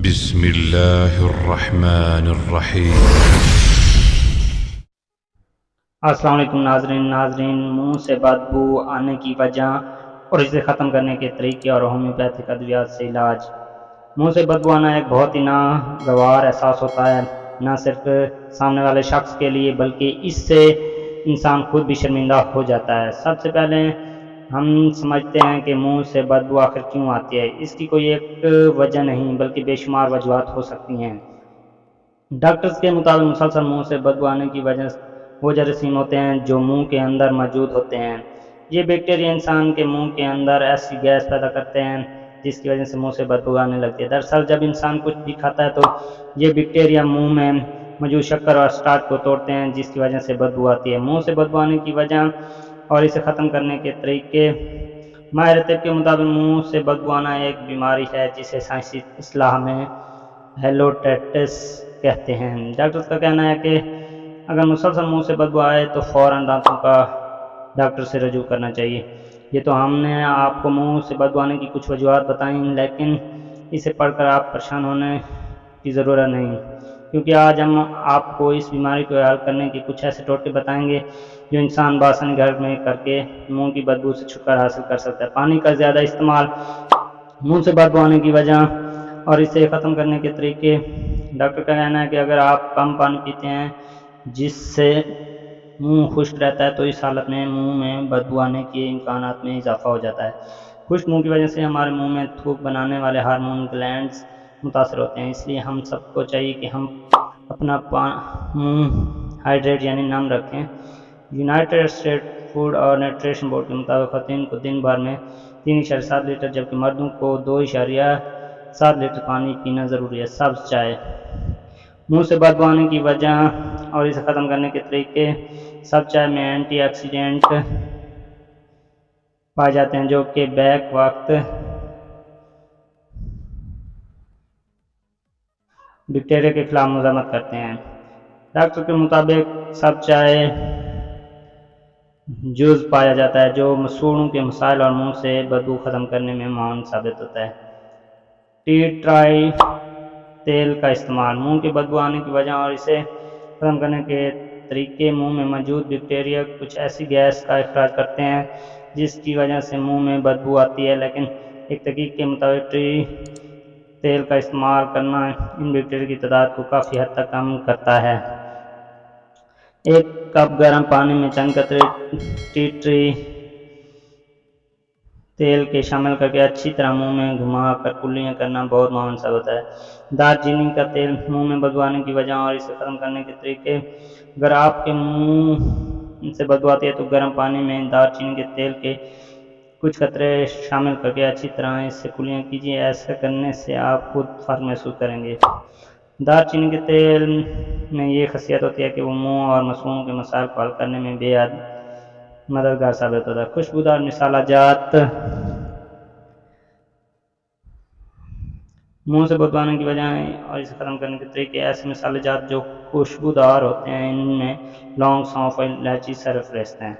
بسم اللہ الرحمن الرحیم۔ السلام علیکم ناظرین منہ سے بدبو آنے کی وجہ اور اسے ختم کرنے کے طریقے اور ہومیوپیتھک ادویات سے علاج۔ منہ سے بدبو آنا ایک بہت ہی ناگوار احساس ہوتا ہے، نہ صرف سامنے والے شخص کے لیے بلکہ اس سے انسان خود بھی شرمندہ ہو جاتا ہے۔ سب سے پہلے ہم سمجھتے ہیں کہ منہ سے بدبو آخر کیوں آتی ہے۔ اس کی کوئی ایک وجہ نہیں بلکہ بے شمار وجوہات ہو سکتی ہیں۔ ڈاکٹرز کے مطابق مسلسل منہ سے بدبو آنے کی وجہ وہ جراثیم ہوتے ہیں جو منہ کے اندر موجود ہوتے ہیں۔ یہ بیکٹیریا انسان کے منہ کے اندر ایسی گیس پیدا کرتے ہیں جس کی وجہ سے منہ سے بدبو آنے لگتی ہے۔ دراصل جب انسان کچھ بھی کھاتا ہے تو یہ بیکٹیریا منہ میں موجود شکر اور اسٹارچ کو توڑتے ہیں جس کی وجہ سے بدبو آتی ہے۔ منہ سے بدبو آنے کی وجہ اور اسے ختم کرنے کے طریقے۔ ماہر طب کے مطابق منہ سے بدبو آنا ایک بیماری ہے جسے سائنسی اصطلاح میں ہیلوٹیٹس کہتے ہیں۔ ڈاکٹرز کا کہنا ہے کہ اگر مسلسل منہ سے بدبو آئے تو فوراً دانتوں کا ڈاکٹر سے رجوع کرنا چاہیے۔ یہ تو ہم نے آپ کو منہ سے بدبو آنے کی کچھ وجوہات بتائیں، لیکن اسے پڑھ کر آپ پریشان ہونے کی ضرورت نہیں، کیونکہ آج ہم آپ کو اس بیماری کو حل کرنے کے کچھ ایسے ٹوٹکے بتائیں گے جو انسان بآسانی گھر میں کر کے منہ کی بدبو سے چھٹکارا حاصل کر سکتا ہے۔ پانی کا زیادہ استعمال منہ سے بدبو آنے کی وجہ اور اسے ختم کرنے کے طریقے۔ ڈاکٹر کا کہنا ہے کہ اگر آپ کم پانی پیتے ہیں جس سے منہ خشک رہتا ہے تو اس حالت میں منہ میں بدبو آنے کے امکانات میں اضافہ ہو جاتا ہے۔ خشک منہ کی وجہ سے ہمارے منہ میں تھوک بنانے والے ہارمون گلینڈز متاثر ہوتے ہیں، اس لیے ہم سب کو چاہیے کہ ہم اپنا منہ ہائیڈریٹ یعنی نم رکھیں۔ یونائٹڈ اسٹیٹ فوڈ اور نیوٹریشن بورڈ کے مطابق خواتین کو دن بھر میں 3.7 لیٹر جبکہ مردوں کو 2.7 لیٹر پانی پینا ضروری ہے۔ سبز چائے۔ منہ سے بدبو آنے کی وجہ اور اسے ختم کرنے کے طریقے۔ سبز چائے میں اینٹی آکسیڈنٹ پائے جاتے ہیں جو کہ بیک وقت بیکٹیریا کے خلاف مزاحمت کرتے ہیں۔ ڈاکٹر کے مطابق سبز چائے جوز پایا جاتا ہے جو مسوڑھوں کے مسائل اور منہ سے بدبو ختم کرنے میں معاون ثابت ہوتا ہے۔ ٹی ٹرائی تیل کا استعمال۔ منہ کے بدبو آنے کی وجہ اور اسے ختم کرنے کے طریقے۔ منہ میں موجود بیکٹیریا کچھ ایسی گیس کا اخراج کرتے ہیں جس کی وجہ سے منہ میں بدبو آتی ہے، لیکن ایک تحقیق کے مطابق ٹی تیل کا استعمال کرنا ان بیکٹیریا کی تعداد کو کافی حد تک کم کرتا ہے۔ ایک کپ گرم پانی میں چند قطرے ٹی ٹری تیل کے شامل کر کے اچھی طرح منہ میں گھما کر کلیاں کرنا بہت معاون ثابت ہے۔ دار چینی کا تیل۔ منہ میں بدبو آنے کی وجہ اور اسے ختم کرنے کے طریقے۔ اگر آپ کے منہ سے بدبو آتی ہے تو گرم پانی میں دار چینی کے تیل کے کچھ قطرے شامل کر کے اچھی طرح اس سے کلیاں کیجیے۔ ایسا کرنے سے آپ خود فرق محسوس کریں گے۔ دار چینی کے تیل میں یہ خاصیت ہوتی ہے کہ وہ منہ اور مسوڑھوں کے مسائل کو حل کرنے میں بے حد مددگار ثابت ہوتا ہے۔ خوشبودار مسالہ جات۔ منہ سے بدبو آنے کی وجہ اور اسے ختم کرنے کے طریقے۔ ایسے مسالے جات جو خوشبودار ہوتے ہیں ان میں لونگ، سونف، الائچی سرفہرست ہیں۔